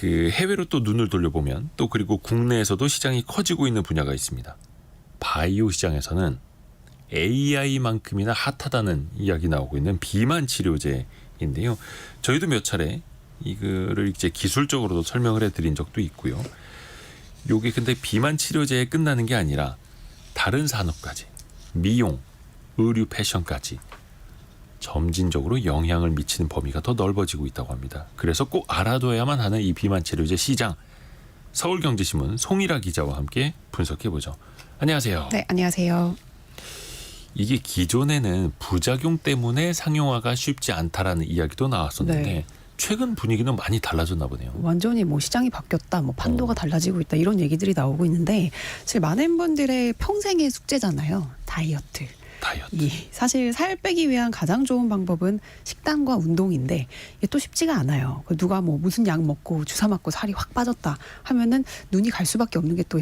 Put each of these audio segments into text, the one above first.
그 해외로 또 눈을 돌려보면 또 그리고 국내에서도 시장이 커지고 있는 분야가 있습니다. 바이오 시장에서는 AI만큼이나 핫하다는 이야기 나오고 있는 비만 치료제인데요. 저희도 몇 차례 이거를 이제 기술적으로도 설명을 해드린 적도 있고요. 요게 근데 비만 치료제에 끝나는 게 아니라 다른 산업까지 미용, 의류, 패션까지 점진적으로 영향을 미치는 범위가 더 넓어지고 있다고 합니다. 그래서 꼭 알아둬야만 하는 이 비만 치료제 시장, 서울경제신문 송일아 기자와 함께 분석해보죠. 안녕하세요. 네, 안녕하세요. 이게 기존에는 부작용 때문에 상용화가 쉽지 않다라는 이야기도 나왔었는데 네. 최근 분위기는 많이 달라졌나 보네요. 완전히 뭐 시장이 바뀌었다, 뭐 판도가 달라지고 있다 이런 얘기들이 나오고 있는데 사실 많은 분들의 평생의 숙제잖아요. 다이어트. 사실 살 빼기 위한 가장 좋은 방법은 식단과 운동인데 이게 또 쉽지가 않아요. 누가 뭐 무슨 약 먹고 주사 맞고 살이 확 빠졌다 하면은 눈이 갈 수밖에 없는 게 또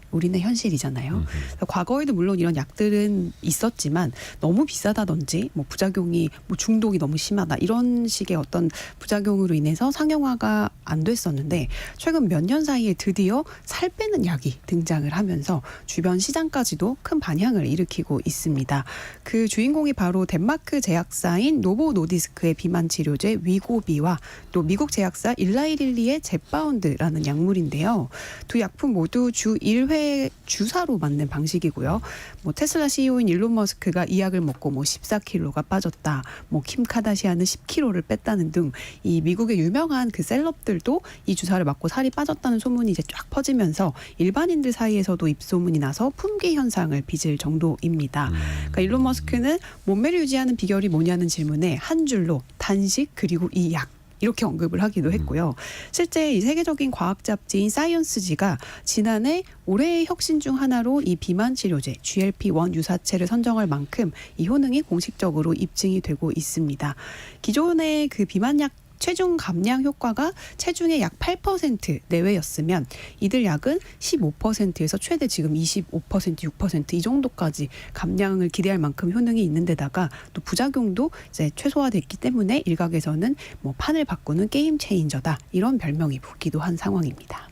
우리는 현실이잖아요. 과거에도 물론 이런 약들은 있었지만 너무 비싸다든지 뭐 부작용이 뭐 중독이 너무 심하다 이런 식의 어떤 부작용으로 인해서 상용화가 안 됐었는데 최근 몇 년 사이에 드디어 살 빼는 약이 등장을 하면서 주변 시장까지도 큰 반향을 일으키고 있습니다. 그 주인공이 바로 덴마크 제약사인 노보 노디스크의 비만 치료제 위고비와 또 미국 제약사 일라이릴리의 젯바운드라는 약물인데요. 두 약품 모두 주 1회 주사로 맞는 방식이고요. 뭐 테슬라 CEO인 일론 머스크가 이 약을 먹고 뭐 14kg가 빠졌다. 뭐 킴 카다시안은 10kg를 뺐다는 등 이 미국의 유명한 그 셀럽들도 이 주사를 맞고 살이 빠졌다는 소문이 이제 쫙 퍼지면서 일반인들 사이에서도 입소문이 나서 품귀 현상을 빚을 정도입니다. 그러니까 일론 머스크는 몸매를 유지하는 비결이 뭐냐는 질문에 한 줄로 단식 그리고 이 약 이렇게 언급을 하기도 했고요. 실제 이 세계적인 과학 잡지인 사이언스지가 지난해 올해의 혁신 중 하나로 이 비만 치료제 GLP-1 유사체를 선정할 만큼 이 효능이 공식적으로 입증이 되고 있습니다. 기존의 그 비만약 체중 감량 효과가 체중의 약 8% 내외였으면 이들 약은 15%에서 최대 지금 25%, 6% 이 정도까지 감량을 기대할 만큼 효능이 있는 데다가 또 부작용도 이제 최소화됐기 때문에 일각에서는 뭐 판을 바꾸는 게임 체인저다 이런 별명이 붙기도 한 상황입니다.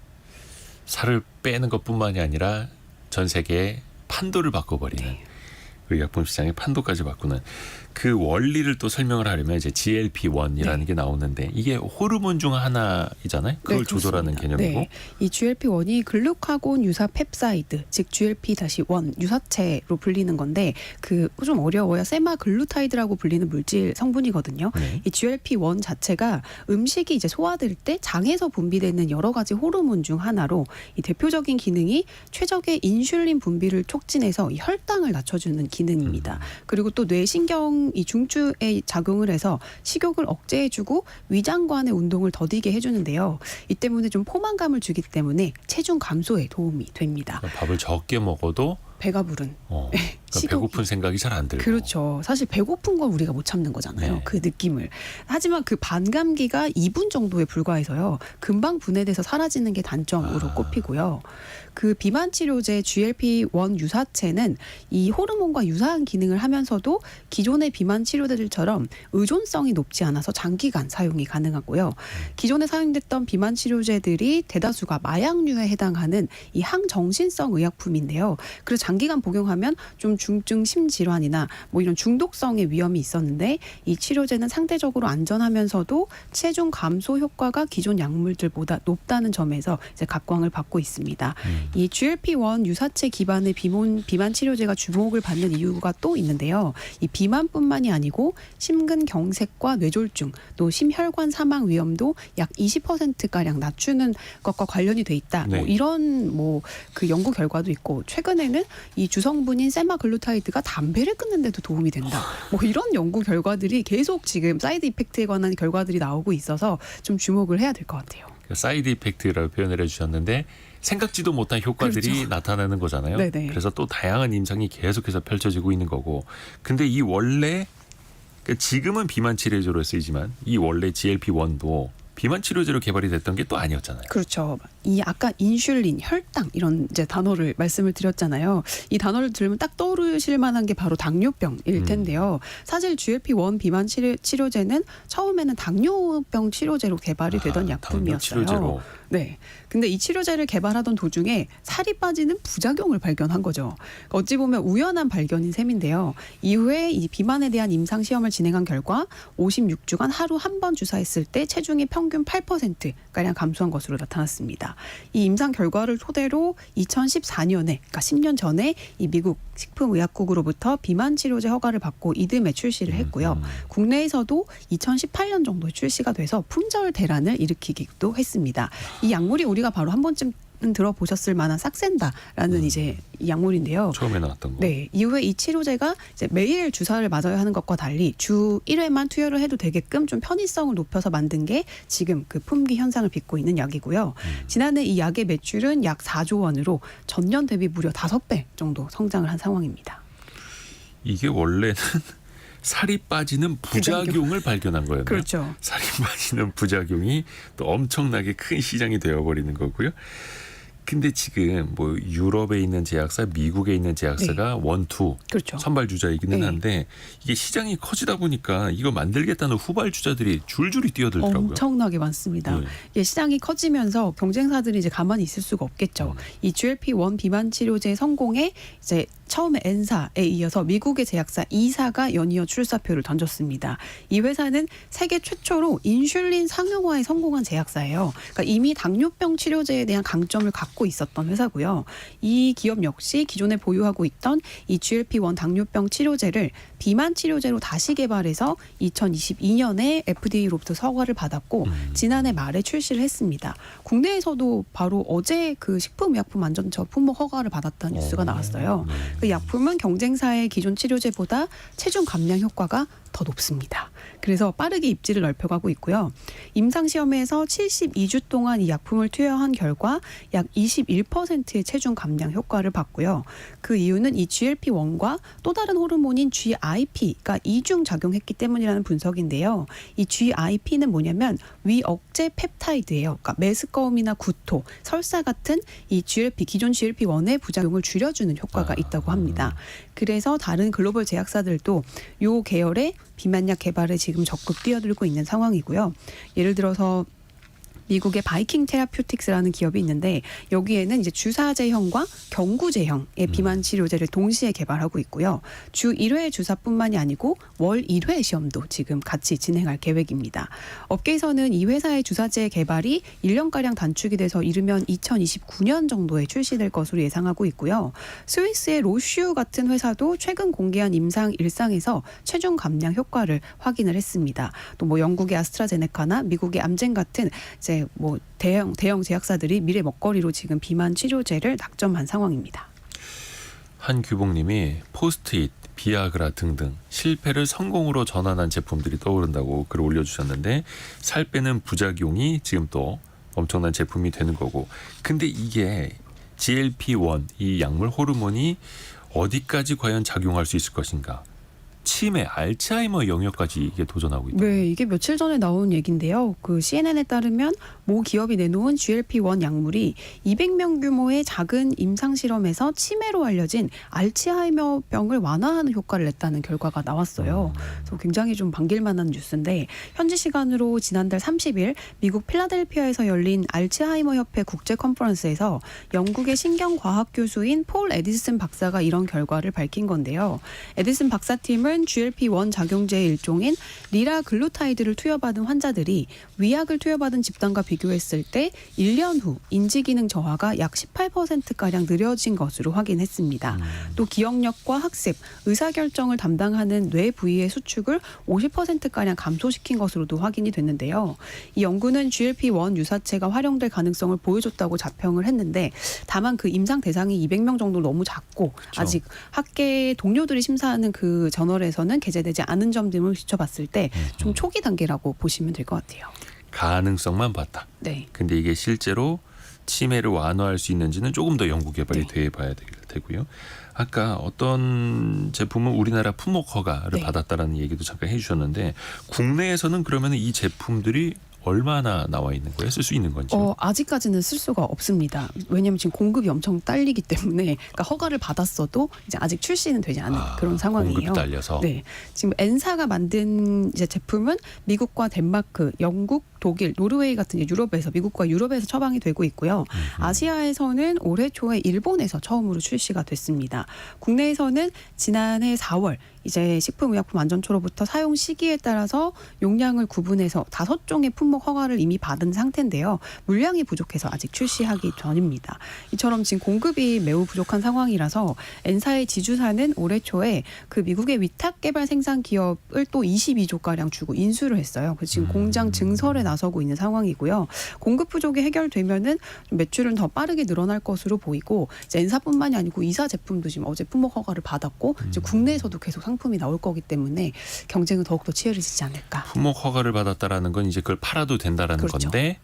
살을 빼는 것뿐만이 아니라 전 세계의 판도를 바꿔버리는 네. 의약품 시장의 판도까지 바꾸는 그 원리를 또 설명을 하려면 이제 GLP-1이라는 게 나오는데 이게 호르몬 중 하나이잖아요. 그걸 조절하는 개념이고. 네. 이 GLP-1이 글루카곤 유사 펩사이드, 즉 GLP-1 유사체로 불리는 건데 그 좀 어려워요. 세마글루타이드라고 불리는 물질 성분이거든요. 네. 이 GLP-1 자체가 음식이 이제 소화될 때 장에서 분비되는 여러 가지 호르몬 중 하나로 이 대표적인 기능이 최적의 인슐린 분비를 촉진해서 이 혈당을 낮춰주는 기능입니다. 그리고 또 뇌신경 이 중추에 작용을 해서 식욕을 억제해주고 위장관의 운동을 더디게 해주는데요. 이 때문에 좀 포만감을 주기 때문에 체중 감소에 도움이 됩니다. 그러니까 밥을 적게 먹어도 배가 부른. 그러니까 배고픈 생각이 잘 안 들고. 그렇죠. 사실 배고픈 건 우리가 못 참는 거잖아요. 네. 그 느낌을. 하지만 그 반감기가 2분 정도에 불과해서요. 금방 분해돼서 사라지는 게 단점으로 꼽히고요. 그 비만 치료제 GLP-1 유사체는 이 호르몬과 유사한 기능을 하면서도 기존의 비만 치료제들처럼 의존성이 높지 않아서 장기간 사용이 가능하고요. 기존에 사용됐던 비만 치료제들이 대다수가 마약류에 해당하는 이 항정신성 의약품인데요. 그래서 장기간 복용하면 좀 중증 심질환이나 뭐 이런 중독성의 위험이 있었는데 이 치료제는 상대적으로 안전하면서도 체중 감소 효과가 기존 약물들보다 높다는 점에서 이제 각광을 받고 있습니다. 이 GLP-1 유사체 기반의 비만 치료제가 주목을 받는 이유가 또 있는데요. 이 비만뿐만이 아니고 심근경색과 뇌졸중, 또 심혈관 사망 위험도 약 20%가량 낮추는 것과 관련이 돼 있다. 네. 뭐 이런 뭐 그 연구 결과도 있고 최근에는 이 주성분인 세마글루타이드가 담배를 끊는데도 도움이 된다. 뭐 이런 연구 결과들이 계속 지금 사이드 이펙트에 관한 결과들이 나오고 있어서 좀 주목을 해야 될 것 같아요. 사이드 이펙트라고 표현을 해주셨는데 생각지도 못한 효과들이 그렇죠. 나타나는 거잖아요. 네네. 그래서 또 다양한 임상이 계속해서 펼쳐지고 있는 거고. 근데 이 원래 그러니까 지금은 비만 치료제로 쓰이지만 이 원래 GLP-1도 비만 치료제로 개발이 됐던 게 또 아니었잖아요. 그렇죠. 이 아까 인슐린, 혈당 이런 이제 단어를 말씀을 드렸잖아요. 이 단어를 들으면 딱 떠오르실 만한 게 바로 당뇨병일 텐데요. 사실 GLP-1 비만 치료제는 처음에는 당뇨병 치료제로 개발이 되던 약품이었어요. 치료제로. 네. 근데 이 치료제를 개발하던 도중에 살이 빠지는 부작용을 발견한 거죠. 어찌 보면 우연한 발견인 셈인데요. 이후에 이 비만에 대한 임상 시험을 진행한 결과 56주간 하루 한 번 주사했을 때 체중이 평균 8%가량 감소한 것으로 나타났습니다. 이 임상 결과를 토대로 2014년에, 그러니까 10년 전에 이 미국 식품의약국으로부터 비만 치료제 허가를 받고 이듬해 출시를 했고요. 국내에서도 2018년 정도에 출시가 돼서 품절 대란을 일으키기도 했습니다. 이 약물이 우리가 바로 한 번쯤 들어보셨을 만한 삭센다라는 이제 이 약물인데요. 처음에 나왔던 거. 네, 이후에 이 치료제가 이제 매일 주사를 맞아야 하는 것과 달리 주 1회만 투여를 해도 되게끔 좀 편의성을 높여서 만든 게 지금 그 품귀 현상을 빚고 있는 약이고요. 지난해 이 약의 매출은 약 4조 원으로 전년 대비 무려 5배 정도 성장을 한 상황입니다. 이게 원래는 살이 빠지는 부작용을 발견한 거였네요. 그렇죠. 살이 빠지는 부작용이 또 엄청나게 큰 시장이 되어버리는 거고요. 근데 지금 뭐 유럽에 있는 제약사, 미국에 있는 제약사가 원투 그렇죠. 선발 주자이기는 네. 한데 이게 시장이 커지다 보니까 이거 만들겠다는 후발 주자들이 줄줄이 뛰어들더라고요. 엄청나게 많습니다. 네. 이게 시장이 커지면서 경쟁사들이 이제 가만히 있을 수가 없겠죠. 이 GLP-1 비만 치료제 성공에 이제 처음에 N사에 이어서 미국의 제약사 2사가 연이어 출사표를 던졌습니다. 이 회사는 세계 최초로 인슐린 상용화에 성공한 제약사예요. 그러니까 이미 당뇨병 치료제에 대한 강점을 갖고 있었던 회사고요. 이 기업 역시 기존에 보유하고 있던 이 GLP-1 당뇨병 치료제를 비만 치료제로 다시 개발해서 2022년에 FDA로부터 허가를 받았고 지난해 말에 출시를 했습니다. 국내에서도 바로 어제 그 식품의약품안전처 품목 허가를 받았다는 뉴스가 나왔어요. 그 약품은 경쟁사의 기존 치료제보다 체중 감량 효과가 더 높습니다. 그래서 빠르게 입지를 넓혀가고 있고요. 임상시험에서 72주 동안 이 약품을 투여한 결과 약 21%의 체중 감량 효과를 봤고요. 그 이유는 이 GLP-1과 또 다른 호르몬인 GIP가 이중 작용했기 때문이라는 분석인데요. 이 GIP는 뭐냐면 위 억제 펩타이드예요. 그러니까 메스꺼움이나 구토, 설사 같은 이 기존 GLP-1의 부작용을 줄여주는 효과가 있다고 합니다. 그래서 다른 글로벌 제약사들도 이 계열의 비만약 개발에 지금 적극 뛰어들고 있는 상황이고요. 예를 들어서 미국의 바이킹 테라퓨틱스라는 기업이 있는데 여기에는 이제 주사제형과 경구제형의 비만 치료제를 동시에 개발하고 있고요. 주 1회 주사뿐만이 아니고 월 1회 시험도 지금 같이 진행할 계획입니다. 업계에서는 이 회사의 주사제 개발이 1년가량 단축이 돼서 이르면 2029년 정도에 출시될 것으로 예상하고 있고요. 스위스의 로슈 같은 회사도 최근 공개한 임상 일상에서 체중 감량 효과를 확인을 했습니다. 또 뭐 영국의 아스트라제네카나 미국의 암젠 같은 이제 뭐 대형 제약사들이 미래 먹거리로 지금 비만 치료제를 낙점한 상황입니다. 한규봉님이 포스트잇, 비아그라 등등 실패를 성공으로 전환한 제품들이 떠오른다고 글을 올려주셨는데 살 빼는 부작용이 지금 또 엄청난 제품이 되는 거고 근데 이게 GLP-1 이 약물 호르몬이 어디까지 과연 작용할 수 있을 것인가 치매, 알츠하이머 영역까지 이게 도전하고 있다. 네, 이게 며칠 전에 나온 얘기인데요. 그 CNN에 따르면 모 기업이 내놓은 GLP-1 약물이 200명 규모의 작은 임상 실험에서 치매로 알려진 알츠하이머병을 완화하는 효과를 냈다는 결과가 나왔어요. 그래서 굉장히 좀 반길만한 뉴스인데 현지 시간으로 지난달 30일 미국 필라델피아에서 열린 알츠하이머 협회 국제 컨퍼런스에서 영국의 신경과학 교수인 폴 에디슨 박사가 이런 결과를 밝힌 건데요. 에디슨 박사팀은 GLP-1 작용제의 일종인 리라글루타이드를 투여받은 환자들이 위약을 투여받은 집단과 비교했을 때 1년 후 인지기능 저하가 약 18%가량 느려진 것으로 확인했습니다. 또 기억력과 학습, 의사결정을 담당하는 뇌 부위의 수축을 50%가량 감소시킨 것으로도 확인이 됐는데요. 이 연구는 GLP-1 유사체가 활용될 가능성을 보여줬다고 자평을 했는데 다만 그 임상 대상이 200명 정도 너무 작고 그렇죠. 아직 학계 동료들이 심사하는 그 저널에서는 게재되지 않은 점 등을 비춰봤을 때 좀 초기 단계라고 보시면 될 것 같아요. 가능성만 봤다. 네. 근데 이게 실제로 치매를 완화할 수 있는지는 조금 더 연구 개발이 돼 봐야 되고요. 아까 어떤 제품은 우리나라 품목 허가를 네. 받았다라는 얘기도 잠깐 해주셨는데 국내에서는 그러면 이 제품들이 얼마나 나와 있는 거예요? 쓸 수 있는 건지? 아직까지는 쓸 수가 없습니다. 왜냐하면 지금 공급이 엄청 딸리기 때문에 그러니까 허가를 받았어도 이제 아직 출시는 되지 않은 그런 상황이에요. 공급이 딸려서. 네, 지금 N사가 만든 이제 제품은 미국과 덴마크, 영국, 독일, 노르웨이 같은 이제 유럽에서 미국과 유럽에서 처방이 되고 있고요. 아시아에서는 올해 초에 일본에서 처음으로 출시가 됐습니다. 국내에서는 지난해 4월 이제 식품의약품안전처로부터 사용 시기에 따라서 용량을 구분해서 5종의 품목 허가를 이미 받은 상태인데요. 물량이 부족해서 아직 출시하기 전입니다. 이처럼 지금 공급이 매우 부족한 상황이라서 N사의 지주사는 올해 초에 그 미국의 위탁 개발 생산 기업을 또 22조가량 주고 인수를 했어요. 그래서 지금 공장 증설에 나서고 있는 상황이고요. 공급 부족이 해결되면은 매출은 더 빠르게 늘어날 것으로 보이고 이제 N사뿐만이 아니고 이사 제품도 지금 어제 품목 허가를 받았고 이제 국내에서도 계속 상품이 나올 거기 때문에 경쟁은 더욱더 치열해지지 않을까. 품목 허가를 받았다라는 건 이제 그걸 팔아도 된다라는 그렇죠. 건데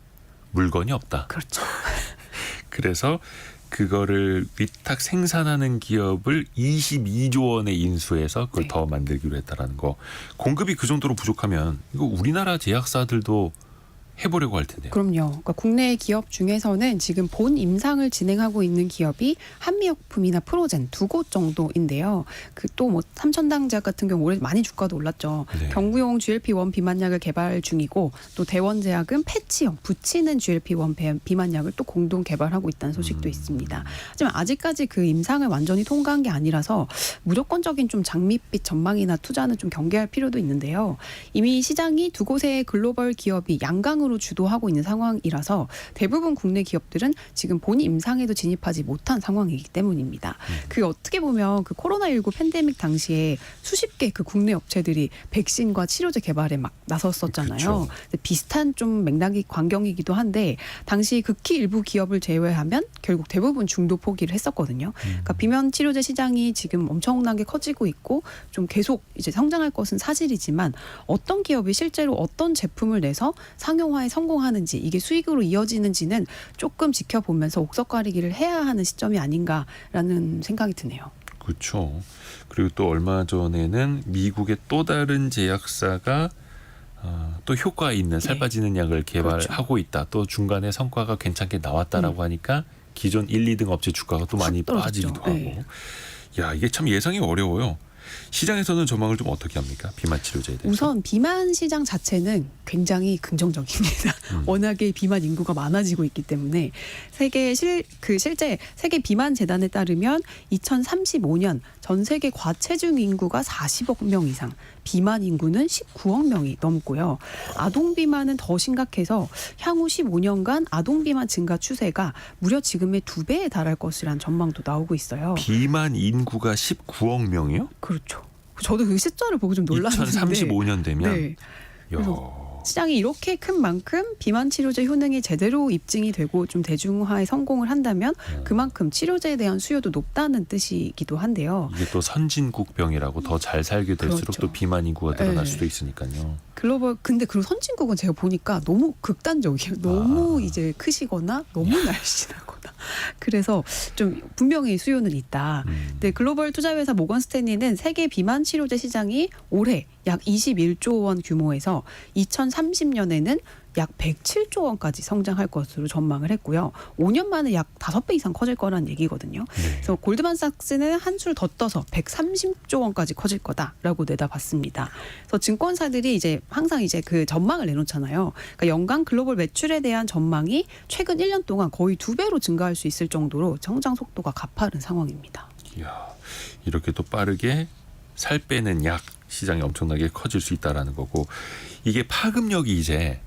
물건이 없다. 그렇죠. 그래서 그거를 위탁 생산하는 기업을 22조 원에 인수해서 그걸 네. 더 만들기로 했다라는 거. 공급이 그 정도로 부족하면 이거 우리나라 제약사들도 해보려고 할 텐데요. 그럼요. 그러니까 국내 기업 중에서는 지금 본 임상을 진행하고 있는 기업이 한미약품이나 프로젠 2곳 정도인데요. 그 또 뭐 삼천당제약 같은 경우 올해 많이 주가도 올랐죠. 네. 경구용 GLP-1 비만약을 개발 중이고 또 대원제약은 패치형 붙이는 GLP-1 비만약을 또 공동 개발하고 있다는 소식도 있습니다. 하지만 아직까지 그 임상을 완전히 통과한 게 아니라서 무조건적인 좀 장밋빛 전망이나 투자는 좀 경계할 필요도 있는데요. 이미 시장이 2곳의 글로벌 기업이 양강으로 주도하고 있는 상황이라서 대부분 국내 기업들은 지금 본 임상에도 진입하지 못한 상황이기 때문입니다. 그 어떻게 보면 그 코로나19 팬데믹 당시에 수십 개 그 국내 업체들이 백신과 치료제 개발에 막 나섰었잖아요. 그렇죠. 비슷한 좀 맥락이 광경이기도 한데 당시 극히 일부 기업을 제외하면 결국 대부분 중도 포기를 했었거든요. 그러니까 비만 치료제 시장이 지금 엄청나게 커지고 있고 좀 계속 이제 성장할 것은 사실이지만 어떤 기업이 실제로 어떤 제품을 내서 상용화에 성공하는지 이게 수익으로 이어지는지는 조금 지켜보면서 옥석 가리기를 해야 하는 시점이 아닌가라는 생각이 드네요. 그렇죠. 그리고 또 얼마 전에는 미국의 또 다른 제약사가 또 효과 있는 살 네. 빠지는 약을 개발하고 있다. 또 중간에 성과가 괜찮게 나왔다라고 하니까 기존 1, 2등 업체 주가가 또 많이 떨어졌죠. 빠지기도 하고. 네. 야, 이게 참 예상이 어려워요. 시장에서는 전망을 좀 어떻게 합니까? 비만 치료제에 대해서. 우선 비만 시장 자체는 굉장히 긍정적입니다. 워낙에 비만 인구가 많아지고 있기 때문에 실제 세계 비만 재단에 따르면 2035년 전 세계 과체중 인구가 40억 명 이상, 비만 인구는 19억 명이 넘고요. 아동 비만은 더 심각해서 향후 15년간 아동 비만 증가 추세가 무려 지금의 2배에 달할 것이라는 전망도 나오고 있어요. 비만 인구가 19억 명이요? 그렇죠. 저도 그 숫자를 보고 좀 놀랐는데 2035년 되면 네. 야. 시장이 이렇게 큰 만큼 비만 치료제 효능이 제대로 입증이 되고 좀 대중화에 성공을 한다면 그만큼 치료제에 대한 수요도 높다는 뜻이기도 한데요. 이게 또 선진국병이라고 더 잘 살게 될수록 그렇죠. 또 비만 인구가 늘어날 네. 수도 있으니까요. 근데 그 선진국은 제가 보니까 너무 극단적이에요. 너무 이제 크시거나 너무 날씬하거나. 그래서 좀 분명히 수요는 있다. 근데 글로벌 투자회사 모건 스탠리는 세계 비만 치료제 시장이 올해 약 21조 원 규모에서 2030년에는 약 107조 원까지 성장할 것으로 전망을 했고요. 5년 만에 약 5배 이상 커질 거라는 얘기거든요. 네. 그래서 골드만삭스는 한 술 더 떠서 130조 원까지 커질 거다라고 내다봤습니다. 그래서 증권사들이 이제 항상 이제 그 전망을 내놓잖아요. 그러니까 연간 글로벌 매출에 대한 전망이 최근 1년 동안 거의 2배로 증가할 수 있을 정도로 성장 속도가 가파른 상황입니다. 이야, 이렇게 또 빠르게 살 빼는 약 시장이 엄청나게 커질 수 있다라는 거고, 이게 파급력이 이제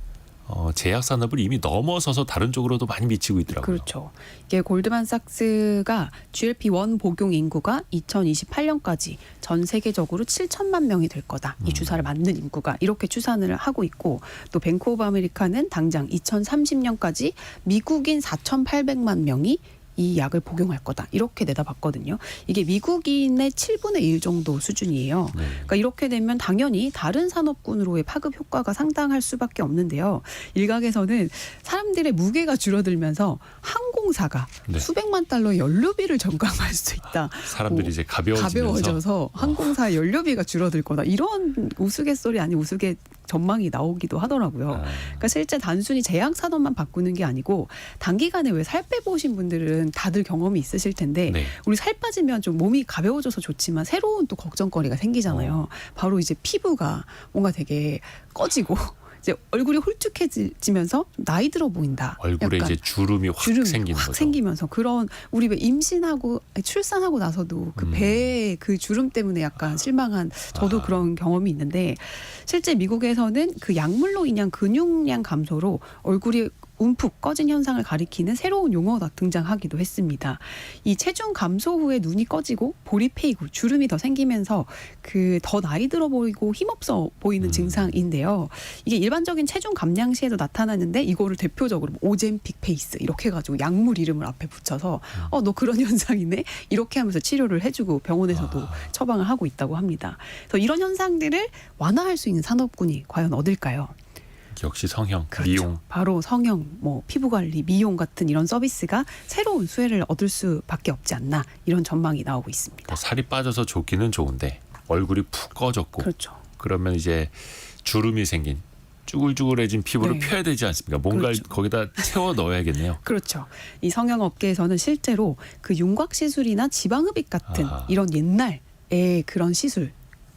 제약 산업을 이미 넘어서서 다른 쪽으로도 많이 미치고 있더라고요. 그렇죠. 이게 골드만삭스가 GLP-1 복용 인구가 2028년까지 전 세계적으로 7천만 명이 될 거다. 이 주사를 맞는 인구가 이렇게 추산을 하고 있고, 또 뱅크 오브 아메리카는 당장 2030년까지 미국인 4,800만 명이 이 약을 복용할 거다. 이렇게 내다봤거든요. 이게 미국인의 7분의 1 정도 수준이에요. 네. 그러니까 이렇게 되면 당연히 다른 산업군으로의 파급 효과가 상당할 수밖에 없는데요. 일각에서는 사람들의 무게가 줄어들면서 항공사가 네. 수백만 달러의 연료비를 전감할 수 있다. 사람들이 이제 가벼워지면서 가벼워져서 항공사 연료비가 줄어들 거다. 이런 우스갯소리 아닌 전망이 나오기도 하더라고요. 그러니까 실제 단순히 제약 산업만 바꾸는 게 아니고 단기간에 왜 살 빼보신 분들은 다들 경험이 있으실 텐데 네. 우리 살 빠지면 좀 몸이 가벼워져서 좋지만 새로운 또 걱정거리가 생기잖아요. 바로 이제 피부가 뭔가 되게 꺼지고 이제 얼굴이 홀쭉해지면서 나이 들어 보인다. 얼굴에 약간 이제 주름이 확 생기는 확 거죠. 생기면서 그런 우리 왜 임신하고 출산하고 나서도 그 배에 그 주름 때문에 약간 실망한 저도 그런 경험이 있는데 실제 미국에서는 그 약물로 인한 근육량 감소로 얼굴이 움푹 꺼진 현상을 가리키는 새로운 용어가 등장하기도 했습니다. 이 체중 감소 후에 눈이 꺼지고 볼이 패이고 주름이 더 생기면서 그 더 나이 들어 보이고 힘없어 보이는 증상인데요. 이게 일반적인 체중 감량 시에도 나타나는데 이거를 대표적으로 오젬픽 페이스 이렇게 해가지고 약물 이름을 앞에 붙여서 너 그런 현상이네 이렇게 하면서 치료를 해주고 병원에서도 처방을 하고 있다고 합니다. 그래서 이런 현상들을 완화할 수 있는 산업군이 과연 어딜까요? 역시 성형, 그렇죠. 미용. 바로 성형, 뭐 피부 관리, 미용 같은 이런 서비스가 새로운 수혜를 얻을 수밖에 없지 않나 이런 전망이 나오고 있습니다. 살이 빠져서 좋기는 좋은데 얼굴이 푹 꺼졌고 그렇죠. 그러면 이제 주름이 생긴 쭈글쭈글해진 피부를 네. 펴야 되지 않습니까? 뭔가를 그렇죠. 거기다 채워 넣어야겠네요. 그렇죠. 이 성형 업계에서는 실제로 그 윤곽 시술이나 지방흡입 같은 이런 옛날의 그런 시술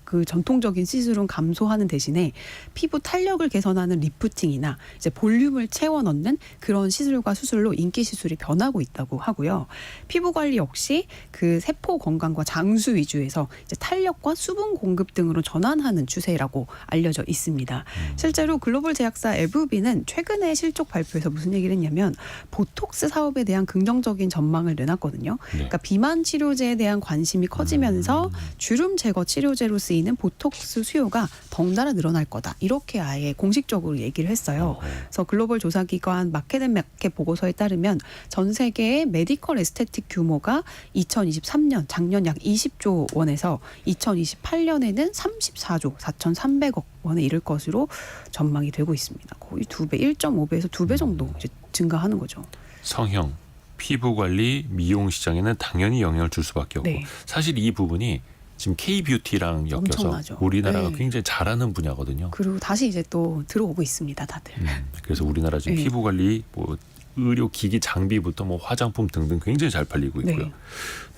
그 전통적인 시술은 감소하는 대신에 피부 탄력을 개선하는 리프팅이나 이제 볼륨을 채워 넣는 그런 시술과 수술로 인기 시술이 변하고 있다고 하고요. 피부 관리 역시 그 세포 건강과 장수 위주에서 이제 탄력과 수분 공급 등으로 전환하는 추세라고 알려져 있습니다. 실제로 글로벌 제약사 에브비는 최근에 실적 발표에서 무슨 얘기를 했냐면 보톡스 사업에 대한 긍정적인 전망을 내놨거든요. 그러니까 비만 치료제에 대한 관심이 커지면서 주름 제거 치료제로 쓰이는 보톡스 수요가 덩달아 늘어날 거다. 이렇게 아예 공식적으로 얘기를 했어요. 그래서 글로벌 조사기관 마켓앤마켓 보고서에 따르면 전 세계의 메디컬 에스테틱 규모가 2023년 작년 약 20조 원에서 2028년에는 34조 4,300억 원에 이를 것으로 전망이 되고 있습니다. 거의 2배, 1.5배에서 2배 정도 이제 증가하는 거죠. 성형, 피부 관리, 미용 시장에는 당연히 영향을 줄 수밖에 없고 네. 사실 이 부분이 지금 K-뷰티랑 엮여서 엄청나죠. 우리나라가 네. 굉장히 잘하는 분야거든요. 그리고 다시 이제 또 들어오고 있습니다, 다들. 그래서 우리나라 지금 네. 피부 관리, 뭐 의료 기기 장비부터 뭐 화장품 등등 굉장히 잘 팔리고 있고요. 네.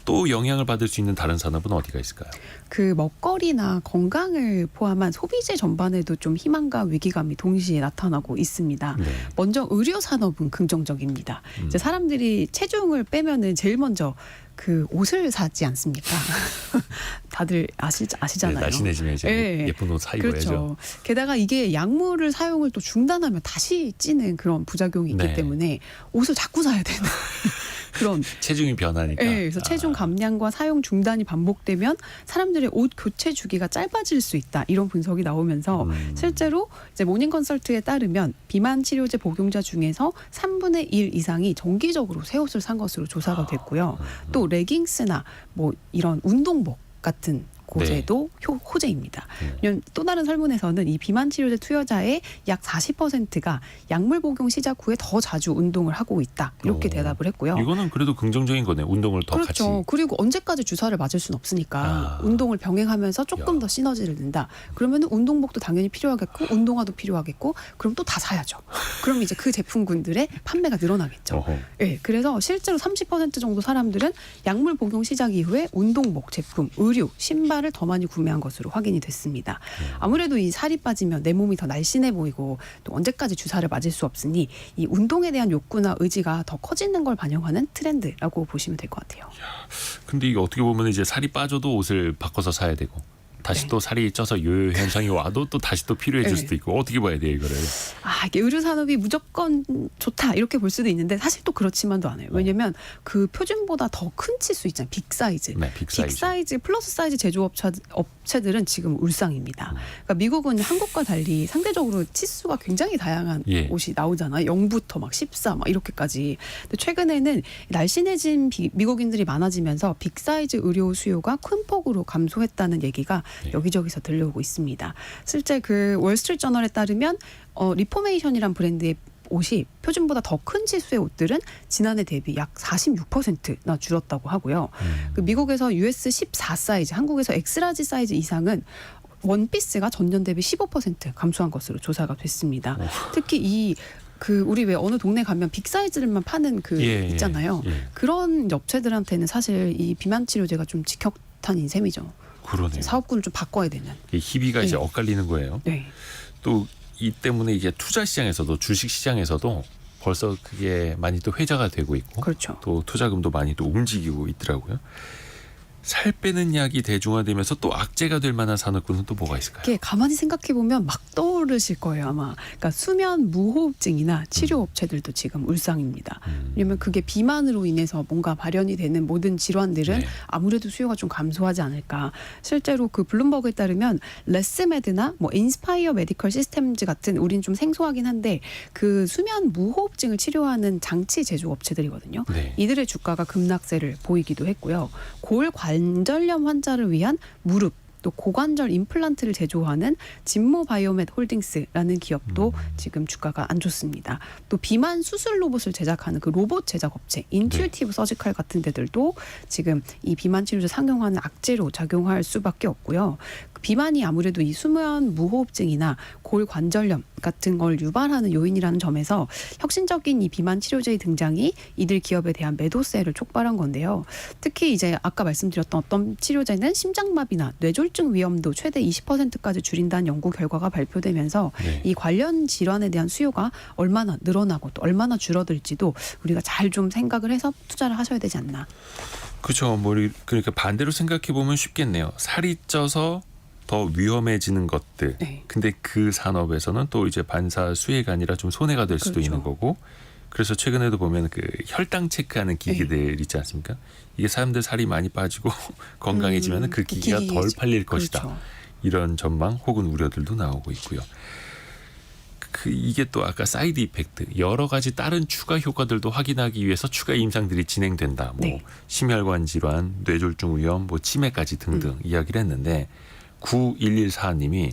또 영향을 받을 수 있는 다른 산업은 어디가 있을까요? 그 먹거리나 건강을 포함한 소비재 전반에도 좀 희망과 위기감이 동시에 나타나고 있습니다. 네. 먼저 의료 산업은 긍정적입니다. 이제 사람들이 체중을 빼면은 제일 먼저 그 옷을 사지 않습니까? 다들 아시잖아요. 네, 날씬해지면 이제 네. 예쁜 옷 사 입어야죠. 그렇죠. 게다가 이게 약물을 사용을 또 중단하면 다시 찌는 그런 부작용이 있기 네. 때문에 옷을 자꾸 사야 되는 그런 체중이 변하니까. 네, 그래서 체중 감량과 사용 중단이 반복되면 사람들의 옷 교체 주기가 짧아질 수 있다. 이런 분석이 나오면서 실제로 이제 모닝컨설트에 따르면 비만 치료제 복용자 중에서 3분의 1 이상이 정기적으로 새 옷을 산 것으로 조사가 됐고요. 또 레깅스나 뭐 이런 운동복 같은 곳에도 호재입니다. 또 다른 설문에서는 이 비만 치료제 투여자의 약 40%가 약물 복용 시작 후에 더 자주 운동을 하고 있다. 이렇게 대답을 했고요. 이거는 그래도 긍정적인 거네. 운동을 더 그렇죠. 같이. 그리고 언제까지 주사를 맞을 수는 없으니까 운동을 병행하면서 조금 더 시너지를 낸다. 그러면 운동복도 당연히 필요하겠고 운동화도 필요하겠고 그럼 또 다 사야죠. 그럼 이제 그 제품군들의 판매가 늘어나겠죠. 네, 그래서 실제로 30% 정도 사람들은 약물 복용 시작 이후에 운동복 제품, 의류, 신발을 더 많이 구매한 것으로 확인이 됐습니다. 아무래도 이 살이 빠지면 내 몸이 더 날씬해 보이고 또 언제까지 주사를 맞을 수 없으니 이 운동에 대한 욕구나 의지가 더 커지는 걸 반영하는 트렌드라고 보시면 될 것 같아요. 근데 이게 어떻게 보면 이제 살이 빠져도 옷을 바꿔서 사야 되고 다시 또 살이 쪄서 요요 현상이 와도 또 다시 또 필요해질 수도 있고 어떻게 봐야 돼요 이거를? 이게 의류 산업이 무조건 좋다 이렇게 볼 수도 있는데 사실 또 그렇지만도 않아요. 왜냐하면 그 표준보다 더 큰 치수 있잖아요. 빅 사이즈. 네, 빅 사이즈. 플러스 사이즈 제조업체들은 지금 울상입니다. 그러니까 미국은 한국과 달리 상대적으로 치수가 굉장히 다양한 옷이 나오잖아요. 0부터 막 14 막 이렇게까지. 근데 최근에는 날씬해진 미국인들이 많아지면서 빅 사이즈 의료 수요가 큰 폭으로 감소했다는 얘기가 여기저기서 들려오고 있습니다. 실제 그 월스트리트 저널에 따르면 리포메이션이란 브랜드의 옷이 표준보다 더 큰 치수의 옷들은 지난해 대비 약 46%나 줄었다고 하고요. 그 미국에서 US 14 사이즈, 한국에서 엑스라지 사이즈 이상은 원피스가 전년 대비 15% 감소한 것으로 조사가 됐습니다. 특히 우리 왜 어느 동네 가면 빅 사이즈들만 파는 있잖아요. 그런 업체들한테는 사실 이 비만 치료제가 좀 직격탄인 셈이죠. 그러네요. 사업군을 좀 바꿔야 되는. 희비가 이제 엇갈리는 거예요. 네. 또 이 때문에 이게 투자 시장에서도 주식 시장에서도 벌써 그게 많이 또 회자가 되고 있고 그렇죠. 또 투자금도 많이 또 움직이고 있더라고요. 살 빼는 약이 대중화되면서 또 악재가 될 만한 산업군은 또 뭐가 있을까요? 이게 가만히 생각해 보면 막 떠오르실 거예요 아마. 그러니까 수면 무호흡증이나 치료 업체들도 지금 울상입니다. 왜냐면 그게 비만으로 인해서 뭔가 발현이 되는 모든 질환들은 네. 아무래도 수요가 좀 감소하지 않을까. 실제로 그 블룸버그에 따르면 레스메드나 뭐 인스파이어 메디컬 시스템즈 같은 우린 좀 생소하긴 한데 그 수면 무호흡증을 치료하는 장치 제조 업체들이거든요. 네. 이들의 주가가 급락세를 보이기도 했고요. 관절염 환자를 위한 무릎 또 고관절 임플란트를 제조하는 진모 바이오멧 홀딩스라는 기업도 지금 주가가 안 좋습니다. 또 비만 수술 로봇을 제작하는 그 로봇 제작 업체 인튜티브 서지컬 같은 데들도 지금 이 비만 치료제 상용화는 악재로 작용할 수밖에 없고요. 비만이 아무래도 이 수면 무호흡증이나 골관절염 같은 걸 유발하는 요인이라는 점에서 혁신적인 이 비만 치료제의 등장이 이들 기업에 대한 매도세를 촉발한 건데요. 특히 이제 아까 말씀드렸던 어떤 치료제는 심장마비나 뇌졸중 위험도 최대 20%까지 줄인다는 연구 결과가 발표되면서 네. 이 관련 질환에 대한 수요가 얼마나 늘어나고 또 얼마나 줄어들지도 우리가 잘 좀 생각을 해서 투자를 하셔야 되지 않나. 그렇죠. 그러니까 반대로 생각해 보면 쉽겠네요. 살이 쪄서 더 위험해지는 것들. 네. 근데 그 산업에서는 또 이제 반사 수혜가 아니라 좀 손해가 될 수도 그렇죠. 있는 거고. 그래서 최근에도 보면 그 혈당 체크하는 기기들 있지 않습니까? 이게 사람들 살이 많이 빠지고 건강해지면 그 기기가 덜 팔릴 것이다. 그렇죠. 이런 전망 혹은 우려들도 나오고 있고요. 이게 또 아까 사이드 이펙트 여러 가지 다른 추가 효과들도 확인하기 위해서 추가 임상들이 진행된다. 뭐 네. 심혈관 질환, 뇌졸중 위험, 뭐 치매까지 등등 이야기를 했는데 9114님이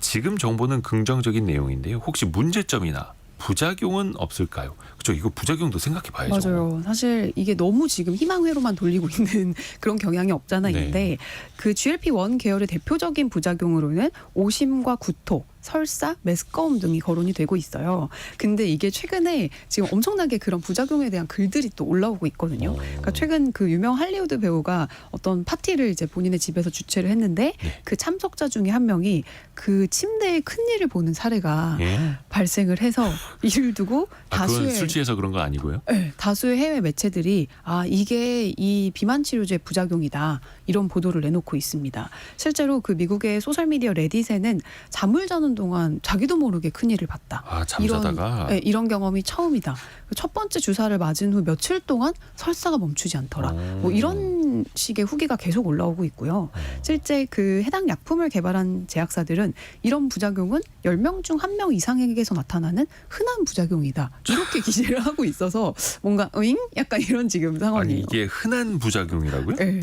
지금 정보는 긍정적인 내용인데요. 혹시 문제점이나 부작용은 없을까요? 그렇죠. 이거 부작용도 생각해 봐야죠. 맞아요. 사실 이게 너무 지금 희망회로만 돌리고 있는 그런 경향이 없잖아 네. 있는데 그 GLP-1 계열의 대표적인 부작용으로는 오심과 구토, 설사, 메스꺼움 등이 거론이 되고 있어요. 근데 이게 최근에 지금 엄청나게 그런 부작용에 대한 글들이 또 올라오고 있거든요. 그러니까 최근 그 유명 할리우드 배우가 어떤 파티를 이제 본인의 집에서 주최를 했는데 네. 그 참석자 중에 한 명이 그 침대에 큰일을 보는 사례가 예. 발생을 해서 이를 두고 그건 다수의 술 취해서 그런 거 아니고요? 네, 다수의 해외 매체들이 이게 이 비만 치료제 부작용이다 이런 보도를 내놓고 있습니다. 실제로 그 미국의 소셜 미디어 레딧에는 잠을 자는 동안 자기도 모르게 큰일을 봤다. 잠자다가 이런 경험이 처음이다. 첫 번째 주사를 맞은 후 며칠 동안 설사가 멈추지 않더라. 뭐 이런 식의 후기가 계속 올라오고 있고요. 실제 그 해당 약품을 개발한 제약사들은 이런 부작용은 10명 중 1명 이상에게서 나타나는 흔한 부작용이다. 이렇게 기재를 하고 있어서 뭔가 약간 이런 지금 상황이에요. 아니 이게 흔한 부작용이라고요? 네.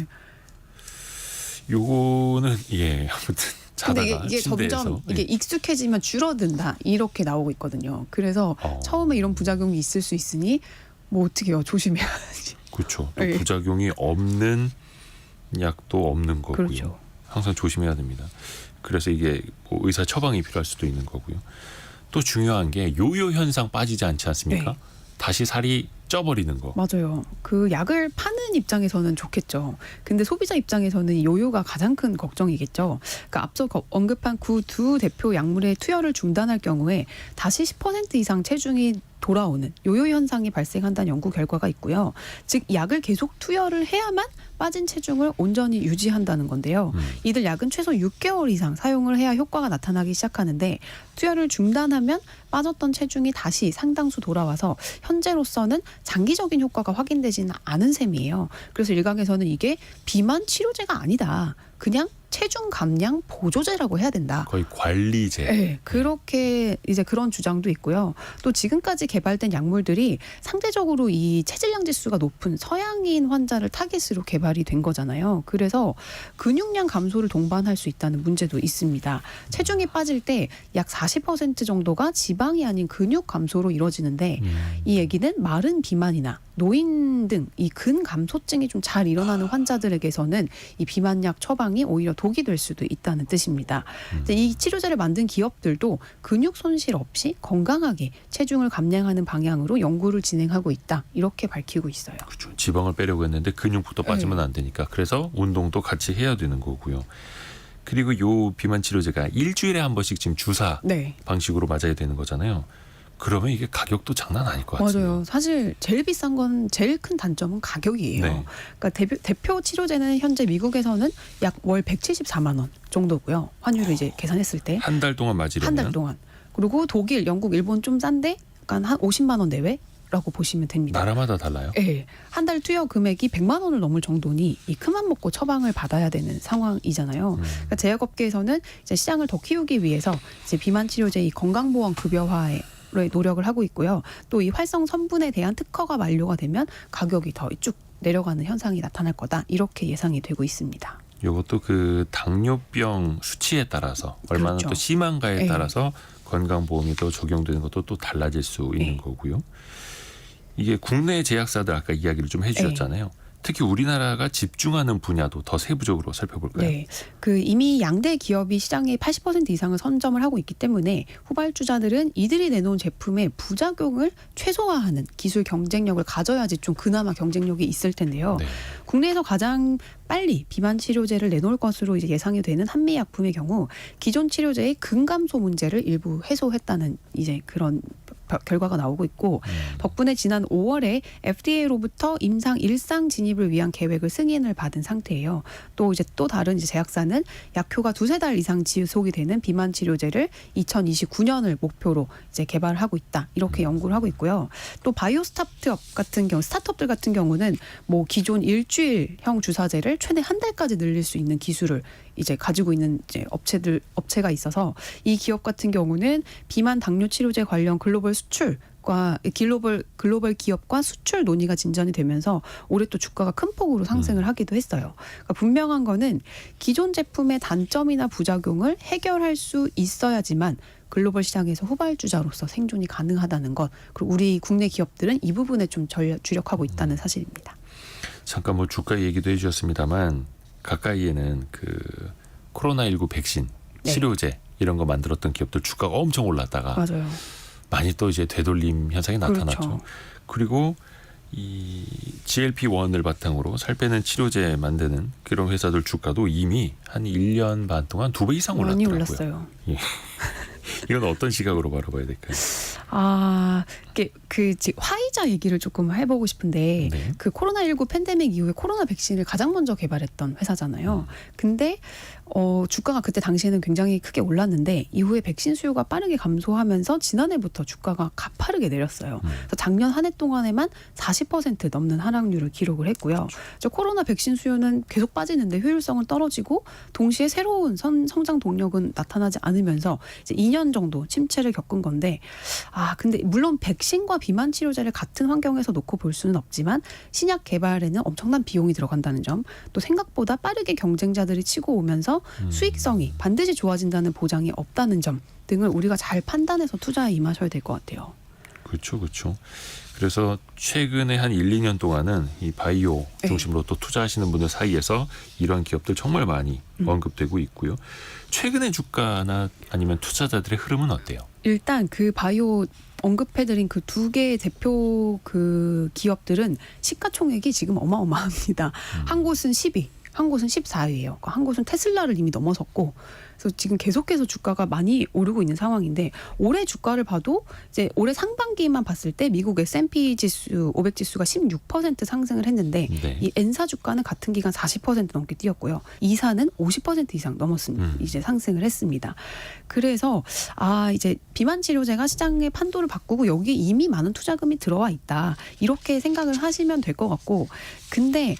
요거는 아무튼 근데 자다가 이게 침대에서 점점 이게 익숙해지면 줄어든다 이렇게 나오고 있거든요. 그래서 처음에 이런 부작용이 있을 수 있으니 뭐 어떻게 해요? 조심해야지. 그렇죠. 또 네. 부작용이 없는 약도 없는 거고요. 그렇죠. 항상 조심해야 됩니다. 그래서 이게 뭐 의사 처방이 필요할 수도 있는 거고요. 또 중요한 게 요요 현상 빠지지 않지 않습니까? 네. 다시 살이 쪄버리는 거. 맞아요. 그 약을 파는 입장에서는 좋겠죠. 근데 소비자 입장에서는 이 요요가 가장 큰 걱정이겠죠. 그러니까 앞서 언급한 그 두 대표 약물의 투여를 중단할 경우에 다시 10% 이상 체중이 돌아오는 요요 현상이 발생한다는 연구 결과가 있고요. 즉 약을 계속 투여를 해야만 빠진 체중을 온전히 유지한다는 건데요. 이들 약은 최소 6개월 이상 사용을 해야 효과가 나타나기 시작하는데 투여를 중단하면 빠졌던 체중이 다시 상당수 돌아와서 현재로서는 장기적인 효과가 확인되지는 않은 셈이에요. 그래서 일각에서는 이게 비만 치료제가 아니다. 그냥 체중 감량 보조제라고 해야 된다. 거의 관리제. 네, 그렇게 이제 그런 주장도 있고요. 또 지금까지 개발된 약물들이 상대적으로 이 체질량 지수가 높은 서양인 환자를 타깃으로 개발이 된 거잖아요. 그래서 근육량 감소를 동반할 수 있다는 문제도 있습니다. 체중이 빠질 때 약 40% 정도가 지방이 아닌 근육 감소로 이루어지는데 이 얘기는 마른 비만이나 노인 등 이 근감소증이 좀 잘 일어나는 환자들에게서는 이 비만약 처방이 오히려 독이 될 수도 있다는 뜻입니다. 이 치료제를 만든 기업들도 근육 손실 없이 건강하게 체중을 감량하는 방향으로 연구를 진행하고 있다. 이렇게 밝히고 있어요. 그렇죠. 지방을 빼려고 했는데 근육부터 빠지면 안 되니까 그래서 운동도 같이 해야 되는 거고요. 그리고 요 비만 치료제가 일주일에 한 번씩 지금 주사 네. 방식으로 맞아야 되는 거잖아요. 그러면 이게 가격도 장난 아닐 것 같아요. 맞아요. 사실 제일 비싼 건 제일 큰 단점은 가격이에요. 네. 그러니까 대표 치료제는 현재 미국에서는 약 월 174만 원 정도고요. 환율을 이제 계산했을 때 한 달 동안 맞으려면 한 달 동안. 그리고 독일, 영국, 일본 좀 싼데 약간 한 50만 원 내외라고 보시면 됩니다. 나라마다 달라요? 네. 한 달 투여 금액이 100만 원을 넘을 정도니 이 큰맘 먹고 처방을 받아야 되는 상황이잖아요. 그러니까 제약업계에서는 이제 시장을 더 키우기 위해서 이제 비만 치료제 이 건강보험 급여화에 노력을 하고 있고요. 또 이 활성 성분에 대한 특허가 만료가 되면 가격이 더 쭉 내려가는 현상이 나타날 거다. 이렇게 예상이 되고 있습니다. 이것도 그 당뇨병 수치에 따라서 얼마나 그렇죠. 또 심한가에 네. 따라서 건강보험이 또 적용되는 것도 또 달라질 수 있는 네. 거고요. 이게 국내 제약사들 아까 이야기를 좀 해주셨잖아요. 특히 우리나라가 집중하는 분야도 더 세부적으로 살펴볼까요? 네, 그 이미 양대 기업이 시장의 80% 이상을 선점을 하고 있기 때문에 후발주자들은 이들이 내놓은 제품의 부작용을 최소화하는 기술 경쟁력을 가져야지 좀 그나마 경쟁력이 있을 텐데요. 네. 국내에서 가장 빨리 비만 치료제를 내놓을 것으로 이제 예상이 되는 한미약품의 경우 기존 치료제의 근감소 문제를 일부 해소했다는 이제 그런 결과가 나오고 있고 덕분에 지난 5월에 FDA로부터 임상 일상 진입을 위한 계획을 승인을 받은 상태예요. 또 이제 또 다른 이제 제약사는 약효가 두세 달 이상 지속이 되는 비만 치료제를 2029년을 목표로 이제 개발을 하고 있다. 이렇게 연구를 하고 있고요. 또 바이오 스타트업들 같은 경우는 뭐 기존 일주일형 주사제를 최대 한 달까지 늘릴 수 있는 기술을 이제 가지고 있는 이제 업체가 있어서 이 기업 같은 경우는 비만 당뇨 치료제 관련 글로벌 수출과 글로벌 기업과 수출 논의가 진전이 되면서 올해 또 주가가 큰 폭으로 상승을 하기도 했어요. 그러니까 분명한 거는 기존 제품의 단점이나 부작용을 해결할 수 있어야지만 글로벌 시장에서 후발주자로서 생존이 가능하다는 것. 그리고 우리 국내 기업들은 이 부분에 좀 주력하고 있다는 사실입니다. 잠깐 뭐 주가 얘기도 해주셨습니다만 가까이에는 그 코로나19 백신, 네. 치료제 이런 거 만들었던 기업들 주가가 엄청 올랐다가 맞아요. 많이 또 이제 되돌림 현상이 나타났죠. 그렇죠. 그리고 이 GLP-1을 바탕으로 살 빼는 치료제 만드는 그런 회사들 주가도 이미 한 1년 반 동안 2배 이상 많이 올랐더라고요. 올랐어요. 예. 이건 어떤 시각으로 바라봐야 될까요? 화이자 얘기를 조금 해보고 싶은데 네. 그 코로나19 팬데믹 이후에 코로나 백신을 가장 먼저 개발했던 회사잖아요. 근데 주가가 그때 당시에는 굉장히 크게 올랐는데 이후에 백신 수요가 빠르게 감소하면서 지난해부터 주가가 가파르게 내렸어요. 그래서 작년 한 해 동안에만 40% 넘는 하락률을 기록을 했고요. 코로나 백신 수요는 계속 빠지는데 효율성은 떨어지고 동시에 새로운 성장 동력은 나타나지 않으면서 이제 2년 정도 침체를 겪은 건데 근데 물론 백신과 비만 치료제를 같은 환경에서 놓고 볼 수는 없지만 신약 개발에는 엄청난 비용이 들어간다는 점, 또 생각보다 빠르게 경쟁자들이 치고 오면서 수익성이 반드시 좋아진다는 보장이 없다는 점 등을 우리가 잘 판단해서 투자에 임하셔야 될 것 같아요. 그렇죠, 그렇죠. 그래서 최근에 한 1, 2년 동안은 이 바이오 중심으로 또 투자하시는 분들 사이에서 이런 기업들 정말 많이 언급되고 있고요. 최근의 주가나 아니면 투자자들의 흐름은 어때요? 일단 그 바이오 언급해드린 그 두 개의 대표 그 기업들은 시가총액이 지금 어마어마합니다. 한 곳은 10위, 한 곳은 14위예요. 한 곳은 테슬라를 이미 넘어섰고, 그래서 지금 계속해서 주가가 많이 오르고 있는 상황인데 올해 주가를 봐도 이제 올해 상반기만 봤을 때 미국 S&P 지수 500 지수가 16% 상승을 했는데 네. 이 N사 주가는 같은 기간 40% 넘게 뛰었고요. 이사는 50% 이상 넘었습니다. 이제 상승을 했습니다. 그래서 이제 비만 치료제가 시장의 판도를 바꾸고 여기 이미 많은 투자금이 들어와 있다. 이렇게 생각을 하시면 될 것 같고, 근데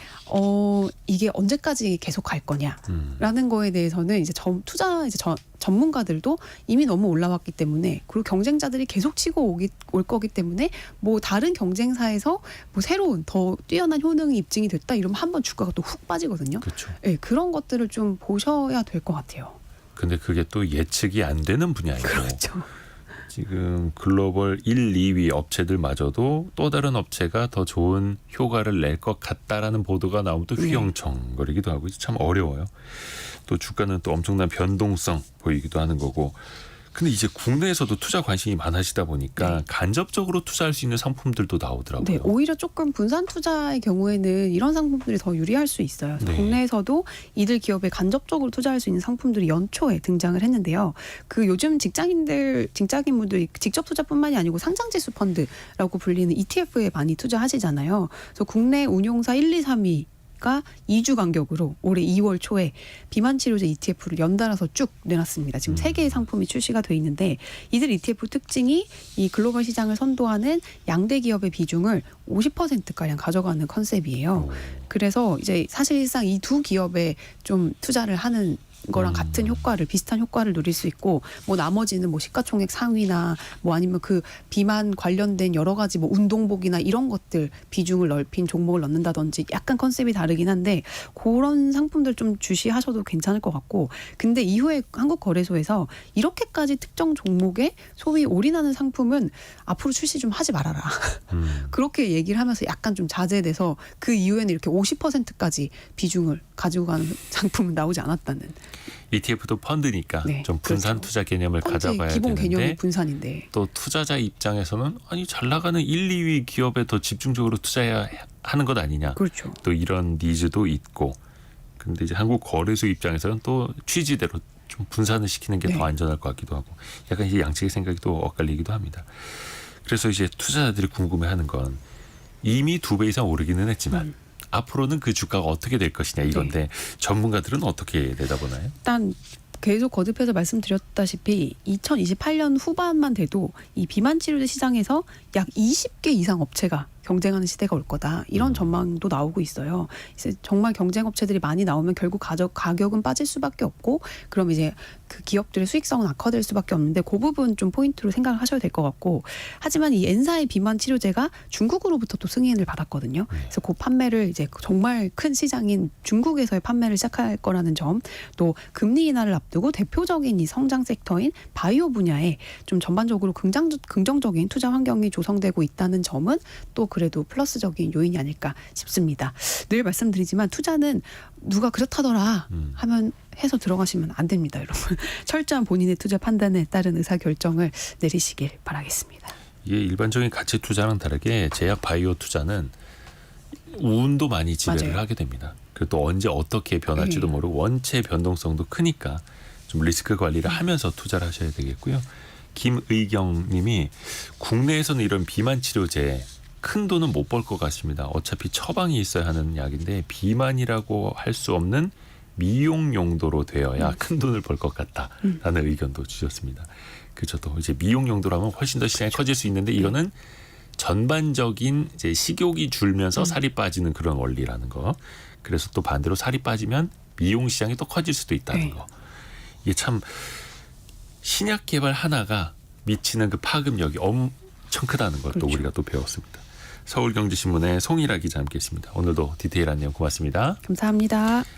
이게 언제까지 계속 갈 거냐라는 거에 대해서는 이제 전문가들도 이미 너무 올라왔기 때문에, 그리고 경쟁자들이 계속 치고 올 거기 때문에 뭐 다른 경쟁사에서 뭐 새로운 더 뛰어난 효능이 입증이 됐다 이러면 한번 주가가 또 훅 빠지거든요. 그렇죠. 네, 그런 것들을 좀 보셔야 될 것 같아요. 근데 그게 또 예측이 안 되는 분야이고 그렇죠. 지금 글로벌 1, 2위 업체들마저도 또 다른 업체가 더 좋은 효과를 낼 것 같다라는 보도가 나오면 또 휘영청거리기도 하고 참 어려워요. 또 주가는 또 엄청난 변동성 보이기도 하는 거고. 근데 이제 국내에서도 투자 관심이 많아지다 보니까 간접적으로 투자할 수 있는 상품들도 나오더라고요. 네, 오히려 조금 분산 투자의 경우에는 이런 상품들이 더 유리할 수 있어요. 네. 국내에서도 이들 기업에 간접적으로 투자할 수 있는 상품들이 연초에 등장을 했는데요. 그 요즘 직장인분들이 직접 투자뿐만이 아니고 상장지수 펀드라고 불리는 ETF에 많이 투자하시잖아요. 그래서 국내 운용사 1, 2, 3위 가 2주 간격으로 올해 2월 초에 비만 치료제 ETF를 연달아서 쭉 내놨습니다. 지금 3개의 상품이 출시가 돼 있는데 이들 ETF 특징이 이 글로벌 시장을 선도하는 양대 기업의 비중을 50%가량 가져가는 컨셉이에요. 그래서 이제 사실상 이 두 기업에 좀 투자를 하는 거랑 같은 효과를 비슷한 효과를 누릴 수 있고 뭐 나머지는 뭐 시가총액 상위나 뭐 아니면 그 비만 관련된 여러 가지 뭐 운동복이나 이런 것들 비중을 넓힌 종목을 넣는다든지 약간 컨셉이 다르긴 한데 그런 상품들 좀 주시하셔도 괜찮을 것 같고 근데 이후에 한국거래소에서 이렇게까지 특정 종목에 소위 올인하는 상품은 앞으로 출시 좀 하지 말아라. 그렇게 얘기를 하면서 약간 좀 자제돼서 그 이후에는 이렇게 50%까지 비중을 가지고 가는 상품은 나오지 않았다는. ETF도 펀드니까 네, 좀 분산 그렇죠. 투자 개념을 가져봐야 기본 되는데 개념이 분산인데 또 투자자 입장에서는 아니 잘 나가는 1, 2위 기업에 더 집중적으로 투자해야 하는 것 아니냐. 그렇죠. 또 이런 니즈도 있고. 근데 이제 한국 거래소 입장에서는 또 취지대로 좀 분산을 시키는 게 더 네. 안전할 것 같기도 하고. 약간 이제 양측의 생각이 또 엇갈리기도 합니다. 그래서 이제 투자자들이 궁금해하는 건 이미 2배 이상 오르기는 했지만 앞으로는 그 주가가 어떻게 될 것이냐 이건데 전문가들은 어떻게 내다보나요? 일단 계속 거듭해서 말씀드렸다시피 2028년 후반만 돼도 이 비만 치료제 시장에서 약 20개 이상 업체가 경쟁하는 시대가 올 거다. 이런 전망도 나오고 있어요. 이제 정말 경쟁 업체들이 많이 나오면 결국 가격은 빠질 수밖에 없고 그럼 이제 그 기업들의 수익성은 악화될 수밖에 없는데 그 부분 좀 포인트로 생각을 하셔야 될 것 같고 하지만 이 엔사의 비만 치료제가 중국으로부터 또 승인을 받았거든요. 그래서 그 판매를 이제 정말 큰 시장인 중국에서의 판매를 시작할 거라는 점 또 금리 인하를 앞두고 대표적인 이 성장 섹터인 바이오 분야에 좀 전반적으로 긍정적인 투자 환경이 조성되고 있다는 점은 또 그래도 플러스적인 요인이 아닐까 싶습니다. 늘 말씀드리지만 투자는 누가 그렇다더라 하면 해서 들어가시면 안 됩니다, 여러분. 철저한 본인의 투자 판단에 따른 의사결정을 내리시길 바라겠습니다. 이게 일반적인 가치 투자랑 다르게 제약 바이오 투자는 운도 많이 지배를 맞아요. 하게 됩니다. 그리고 또 언제 어떻게 변할지도 모르고 원체 변동성도 크니까 좀 리스크 관리를 하면서 투자를 하셔야 되겠고요. 김의경 님이 국내에서는 이런 비만 치료제 큰 돈은 못 벌 것 같습니다. 어차피 처방이 있어야 하는 약인데 비만이라고 할 수 없는 미용 용도로 되어야 큰 돈을 벌 것 같다라는 의견도 주셨습니다. 그렇죠. 또 이제 미용 용도라면 훨씬 더 시장이 커질 수 있는데 이거는 전반적인 이제 식욕이 줄면서 살이 빠지는 그런 원리라는 거. 그래서 또 반대로 살이 빠지면 미용 시장이 또 커질 수도 있다는 거. 이게 참 신약 개발 하나가 미치는 그 파급력이 엄청 크다는 걸 또 우리가 또 배웠습니다. 서울경제신문의 송일아 기자 함께했습니다. 오늘도 디테일한 내용 고맙습니다. 감사합니다.